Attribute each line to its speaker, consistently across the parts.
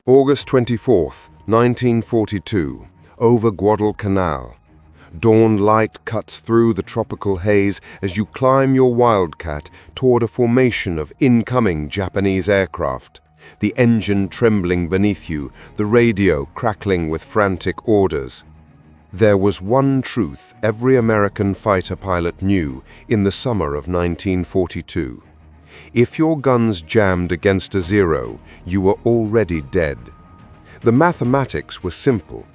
Speaker 1: August 24th, 1942, over Guadalcanal. Dawn light cuts through the tropical haze as you climb your Wildcat toward a formation of incoming Japanese aircraft, the engine trembling beneath you, the radio crackling with frantic orders. There was one truth every American fighter pilot knew in the summer of 1942. If your guns jammed against a Zero, you were already dead. The mathematics were simple.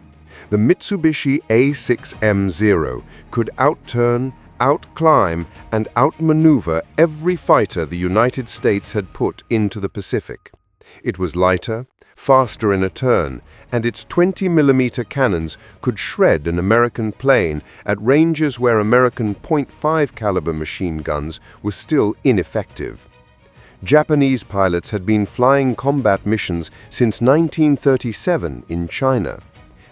Speaker 1: The Mitsubishi A6M Zero could outturn, outclimb, and outmaneuver every fighter the United States had put into the Pacific. It was lighter, faster in a turn, and its 20mm cannons could shred an American plane at ranges where American .5 caliber machine guns were still ineffective. Japanese pilots had been flying combat missions since 1937 in China.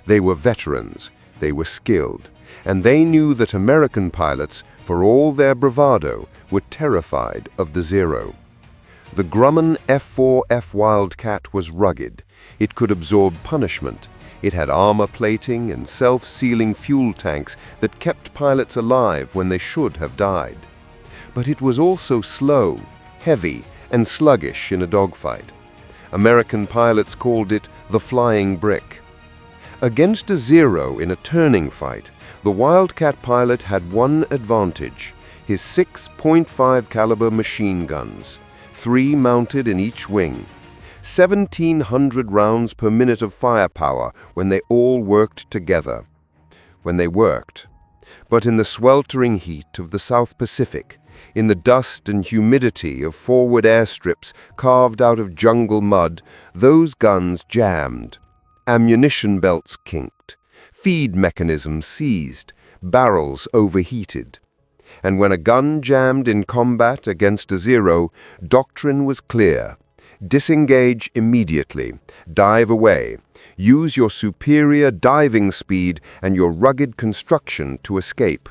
Speaker 1: They were veterans, they were skilled, and they knew that American pilots, for all their bravado, were terrified of the Zero. The Grumman F4F Wildcat was rugged. It could absorb punishment. It had armor plating and self-sealing fuel tanks that kept pilots alive when they should have died. But it was also slow, heavy, and sluggish in a dogfight. American pilots called it the flying brick. Against a Zero in a turning fight, the Wildcat pilot had one advantage: his 6.5 caliber machine guns, 3 mounted in each wing. 1,700 rounds per minute of firepower when they all worked together. When they worked. But in the sweltering heat of the South Pacific, in the dust and humidity of forward airstrips carved out of jungle mud, those guns jammed. Ammunition belts kinked, feed mechanisms seized, barrels overheated. And when a gun jammed in combat against a Zero, doctrine was clear. Disengage immediately, dive away, use your superior diving speed and your rugged construction to escape.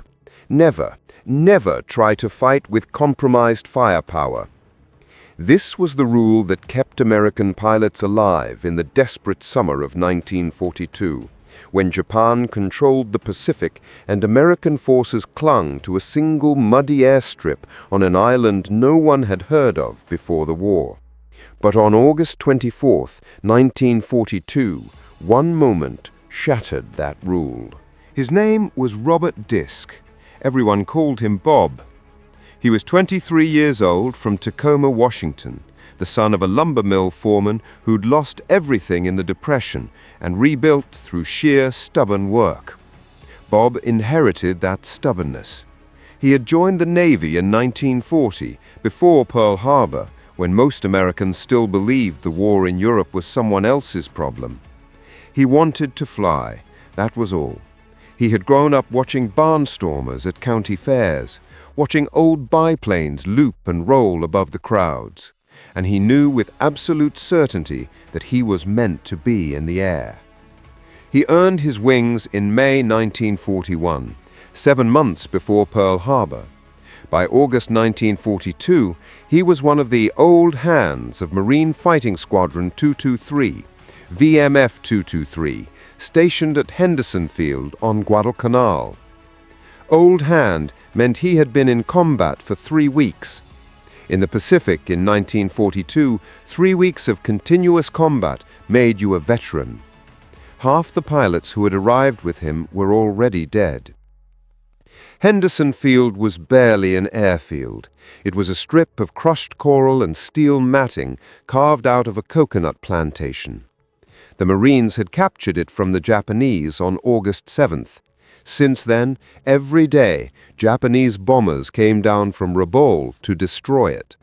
Speaker 1: Never try to fight with compromised firepower. This was the rule that kept American pilots alive in the desperate summer of 1942, when Japan controlled the Pacific and American forces clung to a single muddy airstrip on an island no one had heard of before the war. But on August 24, 1942, one moment shattered that rule. His name was Robert Disque. Everyone called him Bob. He was 23 years old, from Tacoma, Washington, the son of a lumber mill foreman who'd lost everything in the Depression and rebuilt through sheer stubborn work. Bob inherited that stubbornness. He had joined the Navy in 1940, before Pearl Harbor, when most Americans still believed the war in Europe was someone else's problem. He wanted to fly, that was all. He had grown up watching barnstormers at county fairs, watching old biplanes loop and roll above the crowds, and he knew with absolute certainty that he was meant to be in the air. He earned his wings in May 1941, 7 months before Pearl Harbor. By August 1942, he was one of the old hands of Marine Fighting Squadron 223, VMF 223, stationed at Henderson Field on Guadalcanal. Old hand meant he had been in combat for 3 weeks. In the Pacific in 1942, 3 weeks of continuous combat made you a veteran. Half the pilots who had arrived with him were already dead. Henderson Field was barely an airfield. It was a strip of crushed coral and steel matting carved out of a coconut plantation. The Marines had captured it from the Japanese on August 7th. Since then, every day, Japanese bombers came down from Rabaul to destroy it.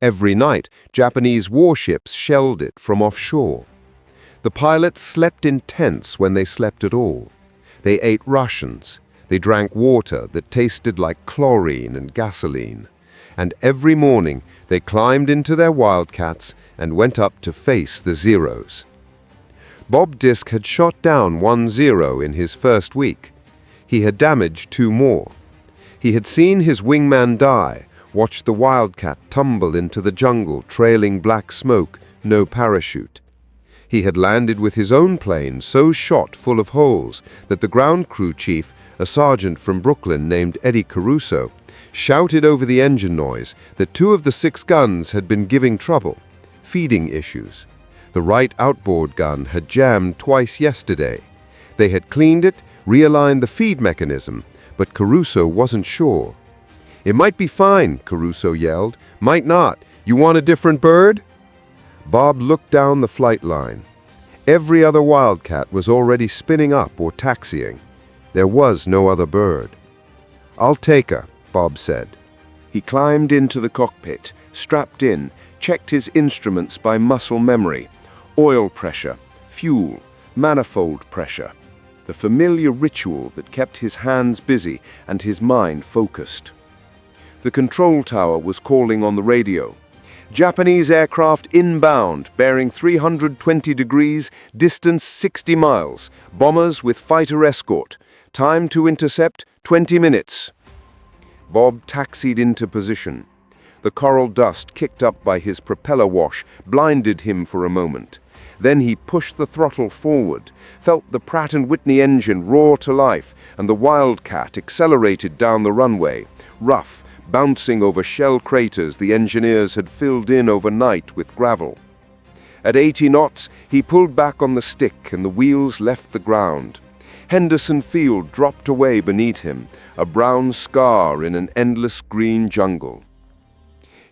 Speaker 1: Every night, Japanese warships shelled it from offshore. The pilots slept in tents when they slept at all. They ate rations. They drank water that tasted like chlorine and gasoline. And every morning, they climbed into their Wildcats and went up to face the Zeros. Bob Disque had shot down 1 Zero in his first week. He had damaged 2 more. He had seen his wingman die, watched the Wildcat tumble into the jungle trailing black smoke, no parachute. He had landed with his own plane so shot full of holes that the ground crew chief, a sergeant from Brooklyn named Eddie Caruso, shouted over the engine noise that 2 of the 6 guns had been giving trouble, feeding issues. The right outboard gun had jammed twice yesterday. They had cleaned it, realigned the feed mechanism, but Caruso wasn't sure. "It might be fine," Caruso yelled. "Might not. You want a different bird?" Bob looked down the flight line. Every other Wildcat was already spinning up or taxiing. There was no other bird. "I'll take her," Bob said. He climbed into the cockpit, strapped in, checked his instruments by muscle memory. Oil pressure, fuel, manifold pressure. The familiar ritual that kept his hands busy and his mind focused. The control tower was calling on the radio. "Japanese aircraft inbound, bearing 320 degrees, distance 60 miles. Bombers with fighter escort. Time to intercept, 20 minutes. Bob taxied into position. The coral dust kicked up by his propeller wash blinded him for a moment. Then he pushed the throttle forward, felt the Pratt & Whitney engine roar to life, and the Wildcat accelerated down the runway, rough, bouncing over shell craters the engineers had filled in overnight with gravel. At 80 knots, he pulled back on the stick and the wheels left the ground. Henderson Field dropped away beneath him, a brown scar in an endless green jungle.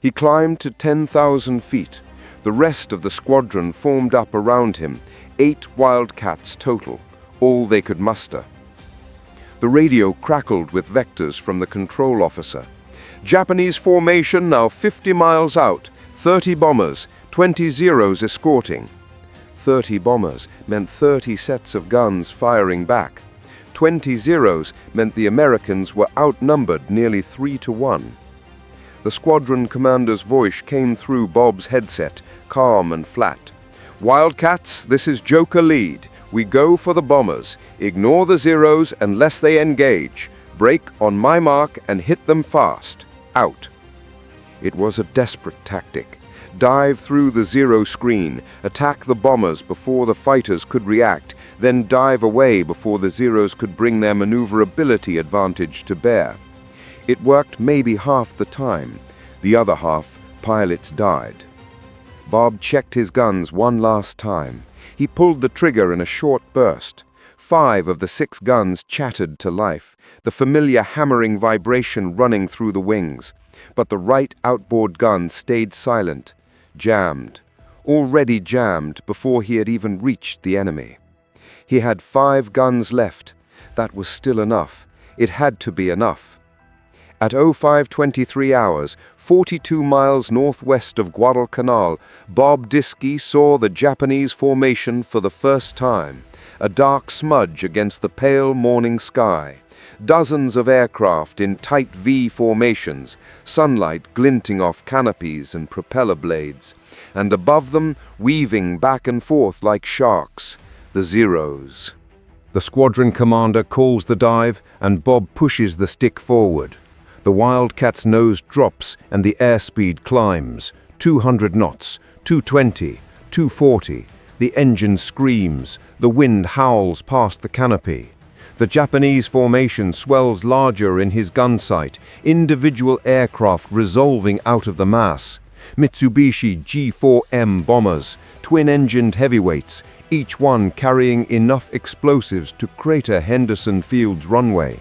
Speaker 1: He climbed to 10,000 feet. The rest of the squadron formed up around him, 8 Wildcats total, all they could muster. The radio crackled with vectors from the control officer. "Japanese formation now 50 miles out, 30 bombers, 20 Zeros escorting." 30 bombers meant 30 sets of guns firing back. 20 Zeros meant the Americans were outnumbered nearly 3-1. The squadron commander's voice came through Bob's headset, calm and flat. "Wildcats, this is Joker Lead. We go for the bombers. Ignore the Zeros unless they engage. Break on my mark and hit them fast. Out." It was a desperate tactic. Dive through the Zero screen, attack the bombers before the fighters could react, then dive away before the Zeros could bring their maneuverability advantage to bear. It worked maybe half the time. The other half, pilots died. Bob checked his guns one last time. He pulled the trigger in a short burst. 5 of the 6 guns chattered to life, the familiar hammering vibration running through the wings. But the right outboard gun stayed silent, jammed, already jammed before he had even reached the enemy. He had 5 guns left. That was still enough. It had to be enough. At 05:23 hours, 42 miles northwest of Guadalcanal, Bob Disque saw the Japanese formation for the first time, a dark smudge against the pale morning sky. Dozens of aircraft in tight V formations, sunlight glinting off canopies and propeller blades, and above them, weaving back and forth like sharks, the Zeros. The squadron commander calls the dive, and Bob pushes the stick forward. The Wildcat's nose drops and the airspeed climbs, 200 knots, 220, 240. The engine screams, the wind howls past the canopy. The Japanese formation swells larger in his gun sight, individual aircraft resolving out of the mass. Mitsubishi G4M bombers, twin-engined heavyweights, each one carrying enough explosives to crater Henderson Field's runway.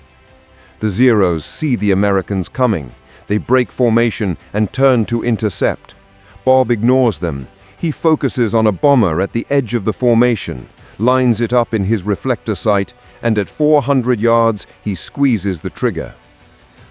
Speaker 1: The Zeros see the Americans coming. They break formation and turn to intercept. Bob ignores them. He focuses on a bomber at the edge of the formation, lines it up in his reflector sight, and at 400 yards, he squeezes the trigger.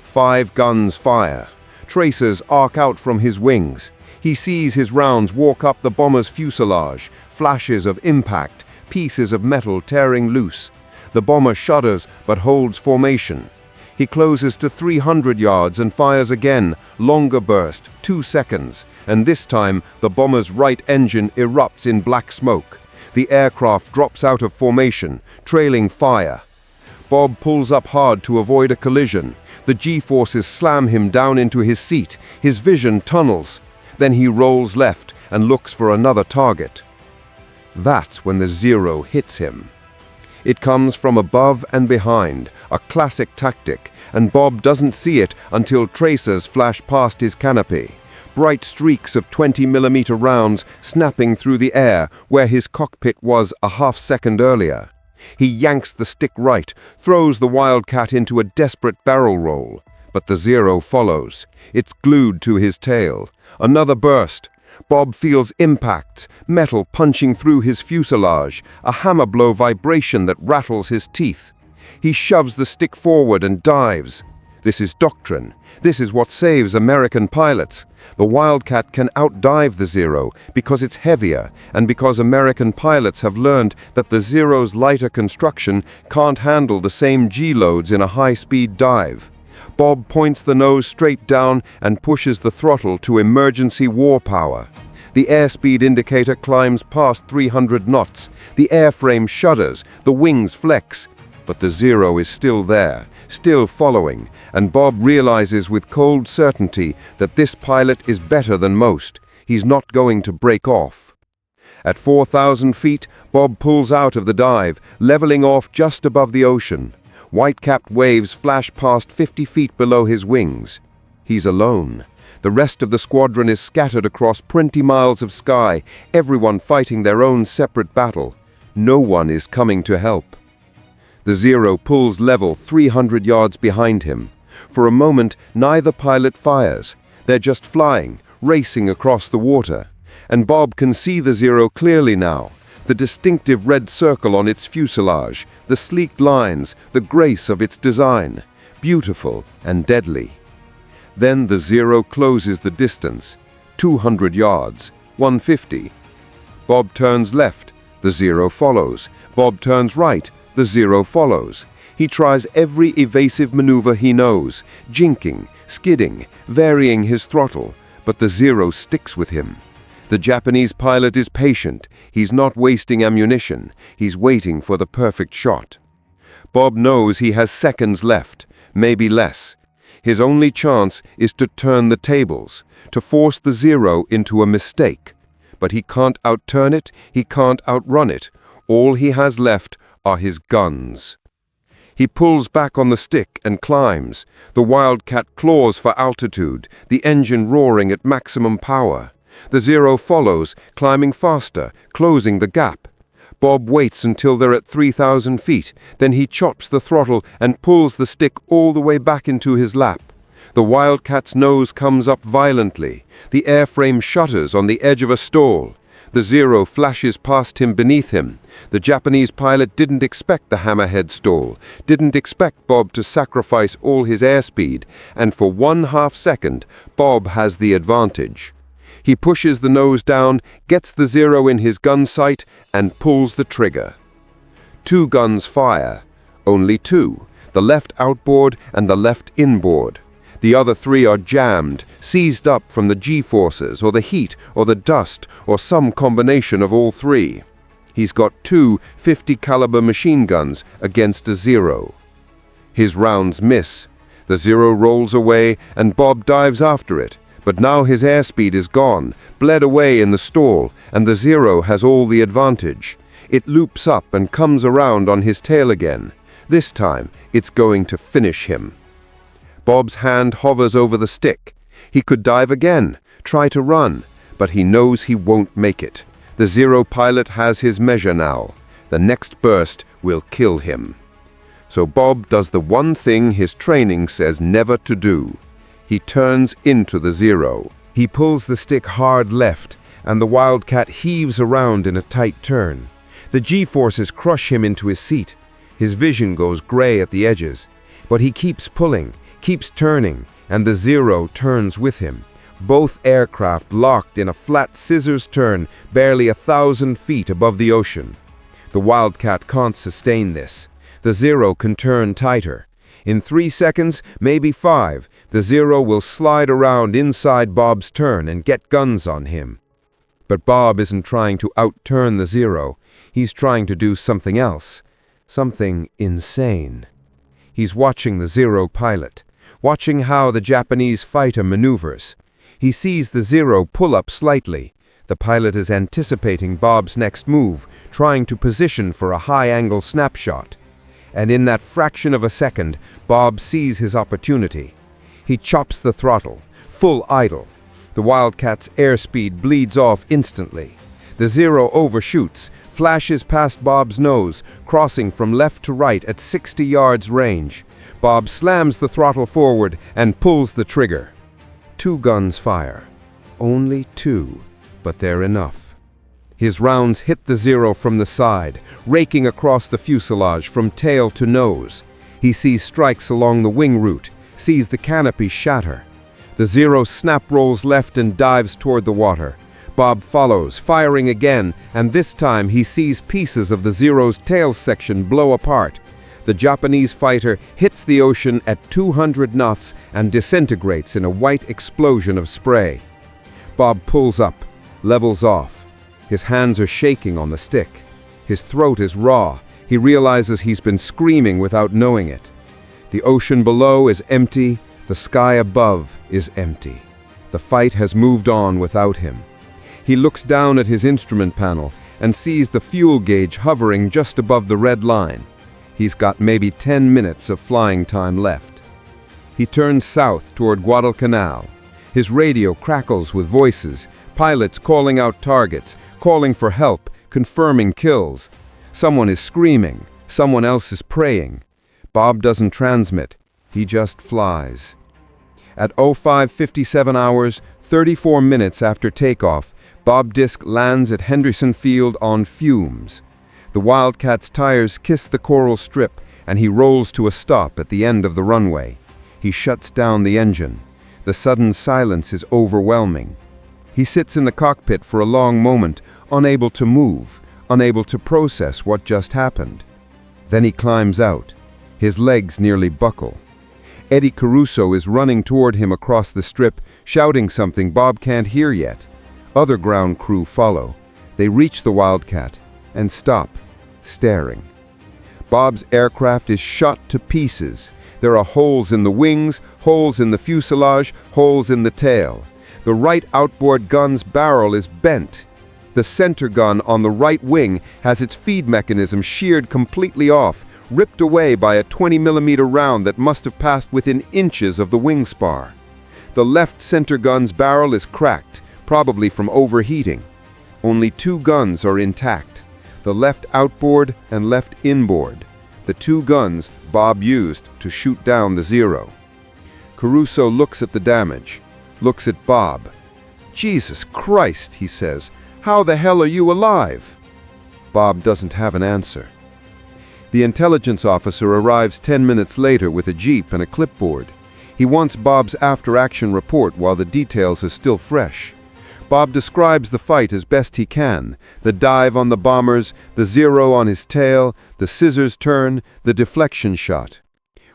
Speaker 1: 5 guns fire. Tracers arc out from his wings. He sees his rounds walk up the bomber's fuselage, flashes of impact, pieces of metal tearing loose. The bomber shudders but holds formation. He closes to 300 yards and fires again, longer burst, 2 seconds, and this time the bomber's right engine erupts in black smoke. The aircraft drops out of formation, trailing fire. Bob pulls up hard to avoid a collision. The G-forces slam him down into his seat. His vision tunnels. Then he rolls left and looks for another target. That's when the Zero hits him. It comes from above and behind, a classic tactic, and Bob doesn't see it until tracers flash past his canopy. Bright streaks of 20mm rounds snapping through the air where his cockpit was a half-second earlier. He yanks the stick right, throws the Wildcat into a desperate barrel roll. But the Zero follows. It's glued to his tail. Another burst. Bob feels impacts, metal punching through his fuselage, a hammer blow vibration that rattles his teeth. He shoves the stick forward and dives. This is doctrine. This is what saves American pilots. The Wildcat can outdive the Zero because it's heavier and because American pilots have learned that the Zero's lighter construction can't handle the same G-loads in a high-speed dive. Bob points the nose straight down and pushes the throttle to emergency war power. The airspeed indicator climbs past 300 knots. The airframe shudders, the wings flex. But the Zero is still there, still following, and Bob realizes with cold certainty that this pilot is better than most. He's not going to break off. At 4,000 feet, Bob pulls out of the dive, leveling off just above the ocean. White-capped waves flash past 50 feet below his wings. He's alone. The rest of the squadron is scattered across 20 miles of sky, everyone fighting their own separate battle. No one is coming to help. The Zero pulls level 300 yards behind him. For a moment, neither pilot fires. They're just flying, racing across the water. And Bob can see the Zero clearly now. The distinctive red circle on its fuselage, the sleek lines, the grace of its design. Beautiful and deadly. Then the Zero closes the distance. 200 yards, 150. Bob turns left. The Zero follows. Bob turns right. The Zero follows. He tries every evasive maneuver he knows, jinking, skidding, varying his throttle, but the Zero sticks with him. The Japanese pilot is patient. He's not wasting ammunition. He's waiting for the perfect shot. Bob knows he has seconds left, maybe less. His only chance is to turn the tables, to force the Zero into a mistake. But he can't outturn it, he can't outrun it. All he has left are his guns. He pulls back on the stick and climbs. The Wildcat claws for altitude, the engine roaring at maximum power. The Zero follows, climbing faster, closing the gap. Bob waits until they're at 3,000 feet, then he chops the throttle and pulls the stick all the way back into his lap. The Wildcat's nose comes up violently. The airframe shutters on the edge of a stall. The Zero flashes past him beneath him. The Japanese pilot didn't expect the hammerhead stall, didn't expect Bob to sacrifice all his airspeed, and for 1/2 second, Bob has the advantage. He pushes the nose down, gets the Zero in his gun sight, and pulls the trigger. 2 guns fire. Only 2, the left outboard and the left inboard. The other 3 are jammed, seized up from the G-forces, or the heat, or the dust, or some combination of all 3. He's got 2 50-caliber machine guns against a Zero. His rounds miss. The Zero rolls away, and Bob dives after it. But now his airspeed is gone, bled away in the stall, and the Zero has all the advantage. It loops up and comes around on his tail again. This time, it's going to finish him. Bob's hand hovers over the stick. He could dive again, try to run, but he knows he won't make it. The Zero pilot has his measure now. The next burst will kill him. So Bob does the one thing his training says never to do. He turns into the Zero. He pulls the stick hard left, and the Wildcat heaves around in a tight turn. The G-forces crush him into his seat. His vision goes gray at the edges. But he keeps pulling, keeps turning, and the Zero turns with him. Both aircraft locked in a flat scissors turn barely 1,000 feet above the ocean. The Wildcat can't sustain this. The Zero can turn tighter. In 3 seconds, maybe 5, the Zero will slide around inside Bob's turn and get guns on him. But Bob isn't trying to outturn the Zero. He's trying to do something else. Something insane. He's watching the Zero pilot, watching how the Japanese fighter maneuvers. He sees the Zero pull up slightly. The pilot is anticipating Bob's next move, trying to position for a high-angle snapshot. And in that fraction of a second, Bob sees his opportunity. He chops the throttle, full idle. The Wildcat's airspeed bleeds off instantly. The Zero overshoots, flashes past Bob's nose, crossing from left to right at 60 yards range. Bob slams the throttle forward and pulls the trigger. 2 guns fire. Only 2, but they're enough. His rounds hit the Zero from the side, raking across the fuselage from tail to nose. He sees strikes along the wing root, sees the canopy shatter. The Zero snap rolls left and dives toward the water. Bob follows, firing again, and this time he sees pieces of the Zero's tail section blow apart. The Japanese fighter hits the ocean at 200 knots and disintegrates in a white explosion of spray. Bob pulls up, levels off. His hands are shaking on the stick. His throat is raw. He realizes he's been screaming without knowing it. The ocean below is empty. The sky above is empty. The fight has moved on without him. He looks down at his instrument panel and sees the fuel gauge hovering just above the red line. He's got maybe 10 minutes of flying time left. He turns south toward Guadalcanal. His radio crackles with voices, pilots calling out targets, calling for help, confirming kills. Someone is screaming, someone else is praying. Bob doesn't transmit, he just flies. At 05:57 hours, 34 minutes after takeoff, Bob Disque lands at Henderson Field on fumes. The Wildcat's tires kiss the coral strip, and he rolls to a stop at the end of the runway. He shuts down the engine. The sudden silence is overwhelming. He sits in the cockpit for a long moment, unable to move, unable to process what just happened. Then he climbs out. His legs nearly buckle. Eddie Caruso is running toward him across the strip, shouting something Bob can't hear yet. Other ground crew follow. They reach the Wildcat and stop, staring. Bob's aircraft is shot to pieces. There are holes in the wings, holes in the fuselage, holes in the tail. The right outboard gun's barrel is bent. The center gun on the right wing has its feed mechanism sheared completely off, ripped away by a 20mm round that must have passed within inches of the wing spar. The left center gun's barrel is cracked, probably from overheating. Only 2 guns are intact, the left outboard and left inboard, the 2 guns Bob used to shoot down the Zero. Caruso looks at the damage, looks at Bob. "Jesus Christ," he says, "how the hell are you alive?" Bob doesn't have an answer. The intelligence officer arrives 10 minutes later with a jeep and a clipboard. He wants Bob's after-action report while the details are still fresh. Bob describes the fight as best he can, the dive on the bombers, the Zero on his tail, the scissors turn, the deflection shot.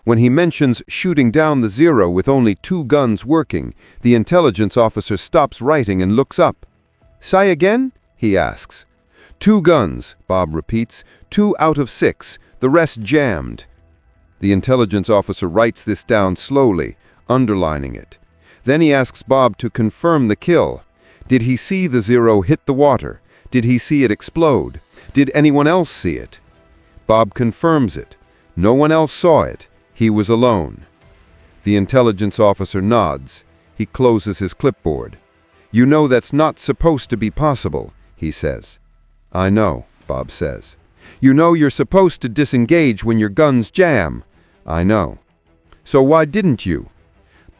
Speaker 1: When he mentions shooting down the Zero with only 2 guns working, the intelligence officer stops writing and looks up. "Say again?" he asks. 2 guns, Bob repeats, 2 out of 6, the rest jammed. The intelligence officer writes this down slowly, underlining it. Then he asks Bob to confirm the kill. Did he see the Zero hit the water? Did he see it explode? Did anyone else see it? Bob confirms it. No one else saw it. He was alone. The intelligence officer nods. He closes his clipboard. "You know that's not supposed to be possible," he says. "I know," Bob says. "You know you're supposed to disengage when your guns jam." "I know." "So why didn't you?"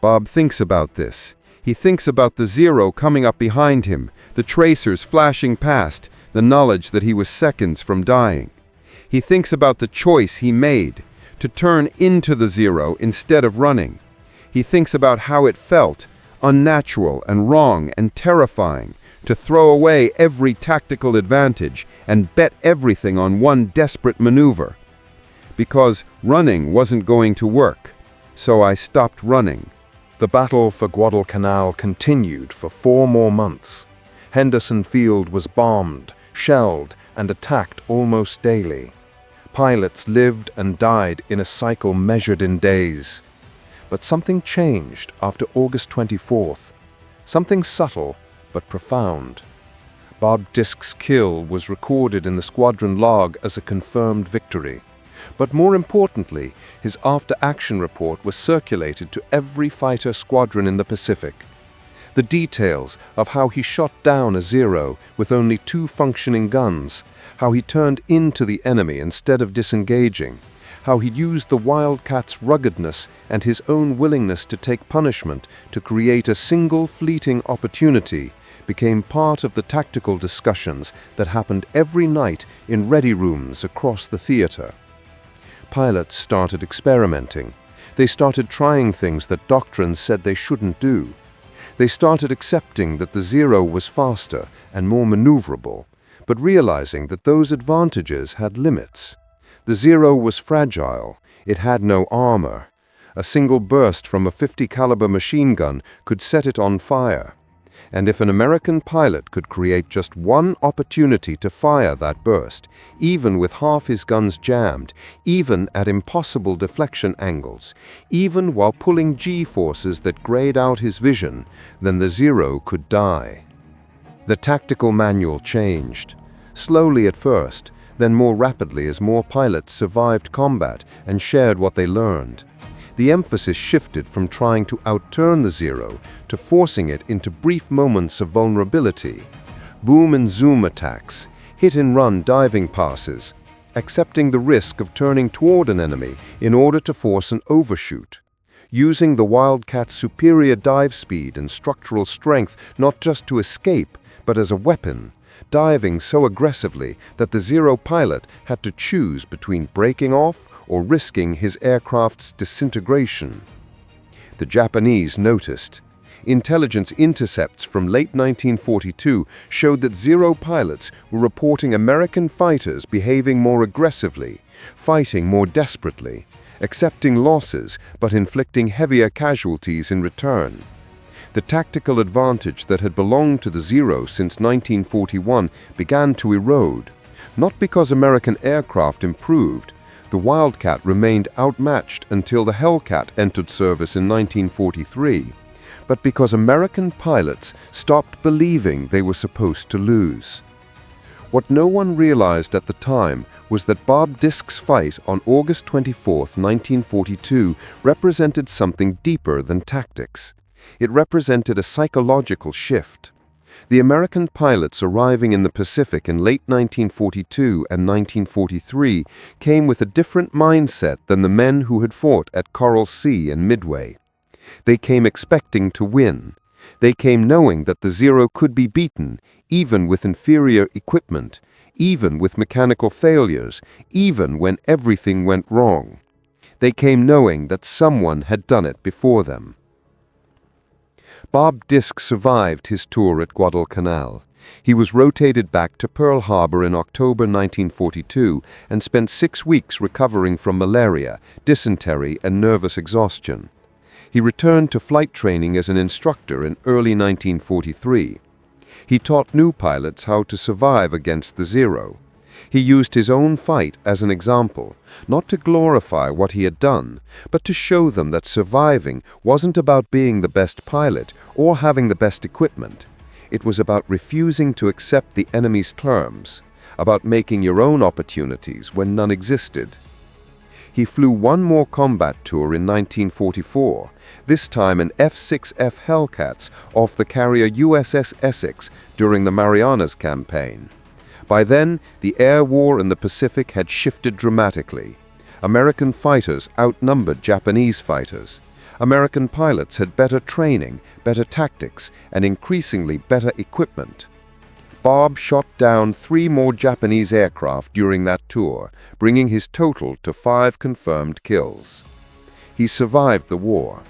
Speaker 1: Bob thinks about this. He thinks about the Zero coming up behind him, the tracers flashing past, the knowledge that he was seconds from dying. He thinks about the choice he made, to turn into the Zero instead of running. He thinks about how it felt, unnatural and wrong and terrifying, to throw away every tactical advantage and bet everything on one desperate maneuver. Because running wasn't going to work, so I stopped running.
Speaker 2: The battle for Guadalcanal continued for 4 more months. Henderson Field was bombed, shelled, and attacked almost daily. Pilots lived and died in a cycle measured in days. But something changed after August 24th. Something subtle but profound. Bob Disque's kill was recorded in the squadron log as a confirmed victory. But more importantly, his after-action report was circulated to every fighter squadron in the Pacific. The details of how he shot down a Zero with only 2 functioning guns, how he turned into the enemy instead of disengaging, how he used the Wildcat's ruggedness and his own willingness to take punishment to create a single fleeting opportunity, became part of the tactical discussions that happened every night in ready rooms across the theater. Pilots started experimenting. They started trying things that doctrines said they shouldn't do. They started accepting that the Zero was faster and more maneuverable, but realizing that those advantages had limits. The Zero was fragile. It had no armor. A single burst from a .50 caliber machine gun could set it on fire. And if an American pilot could create just one opportunity to fire that burst, even with half his guns jammed, even at impossible deflection angles, even while pulling G-forces that grayed out his vision, then the Zero could die. The tactical manual changed. Slowly at first, then more rapidly as more pilots survived combat and shared what they learned. The emphasis shifted from trying to outturn the Zero to forcing it into brief moments of vulnerability. Boom and zoom attacks, hit-and-run diving passes, accepting the risk of turning toward an enemy in order to force an overshoot. Using the Wildcat's superior dive speed and structural strength not just to escape, but as a weapon. Diving so aggressively that the Zero pilot had to choose between breaking off or risking his aircraft's disintegration. The Japanese noticed. Intelligence intercepts from late 1942 showed that Zero pilots were reporting American fighters behaving more aggressively, fighting more desperately, accepting losses but inflicting heavier casualties in return. The tactical advantage that had belonged to the Zero since 1941 began to erode, not because American aircraft improved. The Wildcat remained outmatched until the Hellcat entered service in 1943, but because American pilots stopped believing they were supposed to lose. What no one realized at the time was that Bob Disque's fight on August 24, 1942 represented something deeper than tactics. It represented a psychological shift. The American pilots arriving in the Pacific in late 1942 and 1943 came with a different mindset than the men who had fought at Coral Sea and Midway. They came expecting to win. They came knowing that the Zero could be beaten, even with inferior equipment, even with mechanical failures, even when everything went wrong. They came knowing that someone had done it before them. Bob Disque survived his tour at Guadalcanal. He was rotated back to Pearl Harbor in October 1942 and spent 6 weeks recovering from malaria, dysentery, and nervous exhaustion. He returned to flight training as an instructor in early 1943. He taught new pilots how to survive against the Zero. He used his own fight as an example, not to glorify what he had done, but to show them that surviving wasn't about being the best pilot or having the best equipment. It was about refusing to accept the enemy's terms, about making your own opportunities when none existed. He flew one more combat tour in 1944, this time in F-6F Hellcats off the carrier USS Essex during the Marianas Campaign. By then, the air war in the Pacific had shifted dramatically. American fighters outnumbered Japanese fighters. American pilots had better training, better tactics, and increasingly better equipment. Bob shot down 3 more Japanese aircraft during that tour, bringing his total to 5 confirmed kills. He survived the war.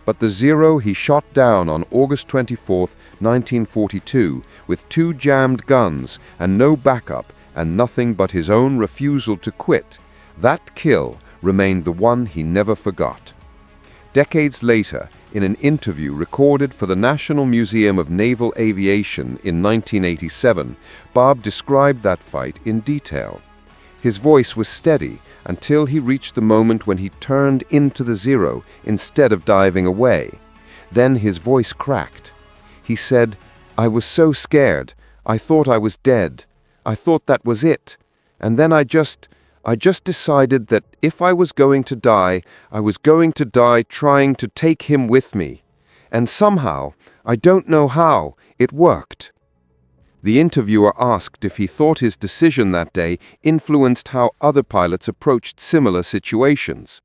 Speaker 2: But the Zero he shot down on August 24, 1942, with 2 jammed guns and no backup and nothing but his own refusal to quit, that kill remained the one he never forgot. Decades later, in an interview recorded for the National Museum of Naval Aviation in 1987, Bob described that fight in detail. His voice was steady until he reached the moment when he turned into the Zero instead of diving away. Then his voice cracked. He said, "I was so scared. I thought I was dead. I thought that was it. And then I just decided that if I was going to die, I was going to die trying to take him with me. And somehow, I don't know how, it worked." The interviewer asked if he thought his decision that day influenced how other pilots approached similar situations.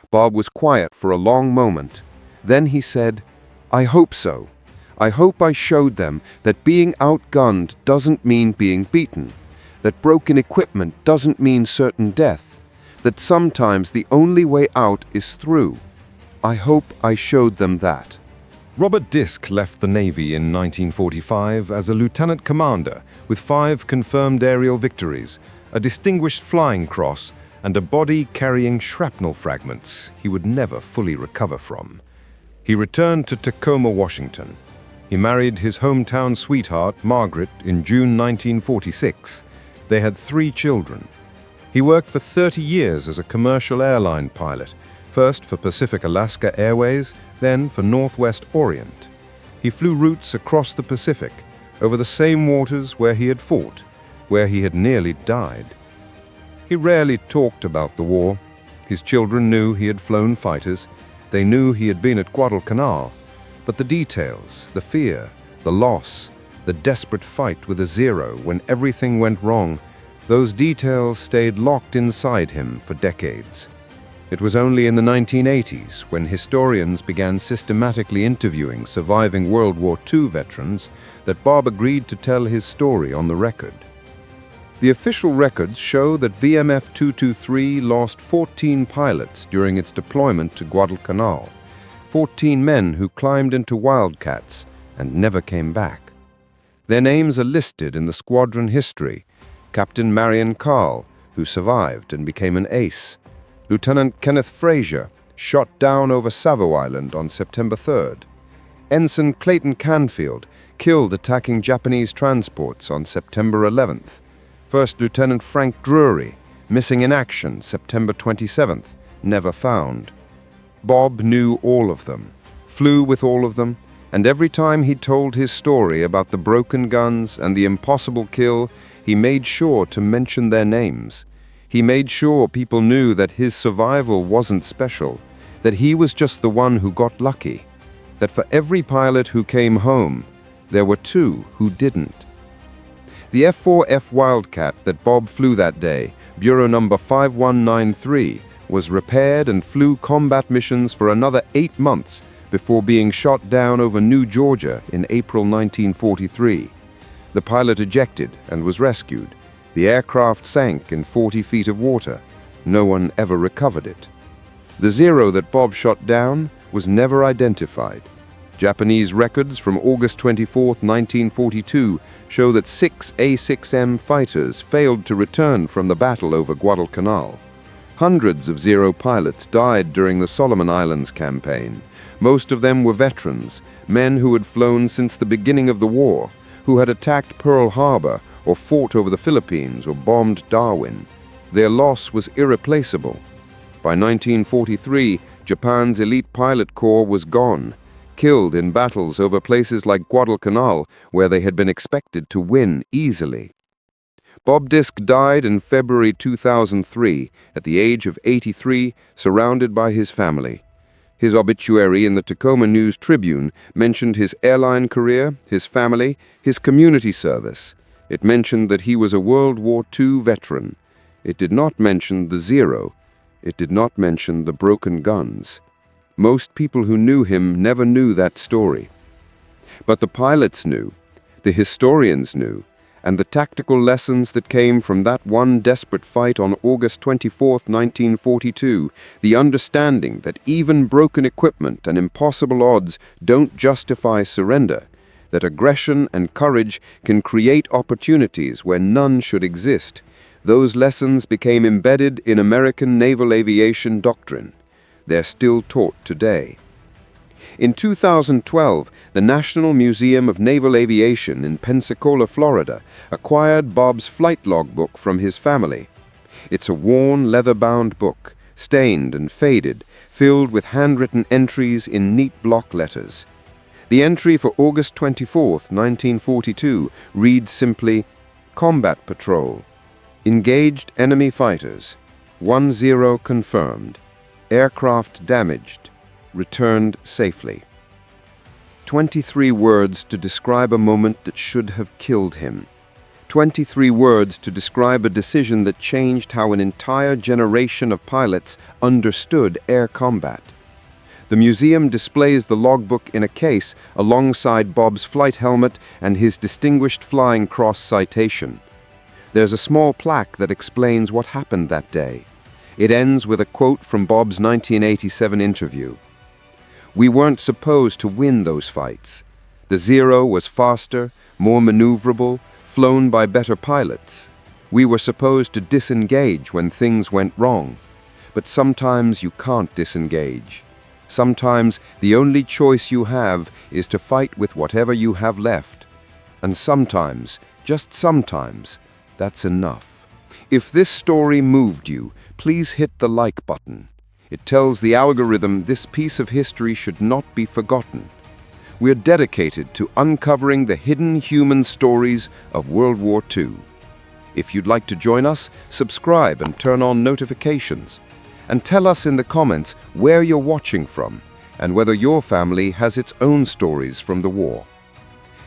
Speaker 2: Bob was quiet for a long moment. Then he said, "I hope so. I hope I showed them that being outgunned doesn't mean being beaten, that broken equipment doesn't mean certain death, that sometimes the only way out is through. I hope I showed them that."
Speaker 1: Robert Disque left the Navy in 1945 as a lieutenant commander with 5 confirmed aerial victories, a distinguished flying cross, and a body carrying shrapnel fragments he would never fully recover from. He returned to Tacoma, Washington. He married his hometown sweetheart, Margaret, in June 1946. They had 3 children. He worked for 30 years as a commercial airline pilot, first for Pacific Alaska Airways, then for Northwest Orient. He flew routes across the Pacific, over the same waters where he had fought, where he had nearly died. He rarely talked about the war. His children knew he had flown fighters. They knew he had been at Guadalcanal. But the details, the fear, the loss, the desperate fight with a Zero when everything went wrong, those details stayed locked inside him for decades. It was only in the 1980s, when historians began systematically interviewing surviving World War II veterans, that Bob agreed to tell his story on the record. The official records show that VMF 223 lost 14 pilots during its deployment to Guadalcanal, 14 men who climbed into Wildcats and never came back. Their names are listed in the squadron history: Captain Marion Carl, who survived and became an ace; Lieutenant Kenneth Frazier, shot down over Savo Island on September 3rd; Ensign Clayton Canfield, killed attacking Japanese transports on September 11th; First Lieutenant Frank Drury, missing in action September 27th, never found. Bob knew all of them, flew with all of them, and every time he told his story about the broken guns and the impossible kill, he made sure to mention their names. He made sure people knew that his survival wasn't special, that he was just the one who got lucky, that for every pilot who came home, there were 2 who didn't. The F-4F Wildcat that Bob flew that day, Bureau number 5193, was repaired and flew combat missions for another 8 months before being shot down over New Georgia in April 1943. The pilot ejected and was rescued. The aircraft sank in 40 feet of water. No one ever recovered it. The Zero that Bob shot down was never identified. Japanese records from August 24, 1942 show that 6 A6M fighters failed to return from the battle over Guadalcanal. Hundreds of Zero pilots died during the Solomon Islands campaign. Most of them were veterans, men who had flown since the beginning of the war, who had attacked Pearl Harbor or fought over the Philippines or bombed Darwin. Their loss was irreplaceable. By 1943, Japan's elite pilot corps was gone, killed in battles over places like Guadalcanal, where they had been expected to win easily. Bob Disque died in February 2003 at the age of 83, surrounded by his family. His obituary in the Tacoma News-Tribune mentioned his airline career, his family, his community service. It mentioned that he was a World War II veteran. It did not mention the Zero. It did not mention the broken guns. Most people who knew him never knew that story. But the pilots knew, the historians knew, and the tactical lessons that came from that one desperate fight on August 24, 1942, the understanding that even broken equipment and impossible odds don't justify surrender, that aggression and courage can create opportunities where none should exist. Those lessons became embedded in American naval aviation doctrine. They're still taught today. In 2012, the National Museum of Naval Aviation in Pensacola, Florida, acquired Bob's flight logbook from his family. It's a worn, leather-bound book, stained and faded, filled with handwritten entries in neat block letters. The entry for August 24, 1942 reads simply, Combat Patrol. Engaged enemy fighters. 1-0 confirmed. Aircraft damaged. Returned safely. 23 words to describe a moment that should have killed him. 23 words to describe a decision that changed how an entire generation of pilots understood air combat. The museum displays the logbook in a case alongside Bob's flight helmet and his Distinguished Flying Cross citation. There's a small plaque that explains what happened that day. It ends with a quote from Bob's 1987 interview. "We weren't supposed to win those fights. The Zero was faster, more maneuverable, flown by better pilots. We were supposed to disengage when things went wrong. But sometimes you can't disengage. Sometimes the only choice you have is to fight with whatever you have left. And sometimes, just sometimes, that's enough." If this story moved you, please hit the like button. It tells the algorithm this piece of history should not be forgotten. We're dedicated to uncovering the hidden human stories of World War II. If you'd like to join us, subscribe and turn on notifications. And tell us in the comments where you're watching from and whether your family has its own stories from the war.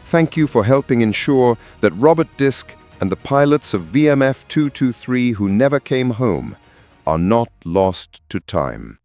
Speaker 1: Thank you for helping ensure that Robert Disque and the pilots of VMF 223 who never came home are not lost to time.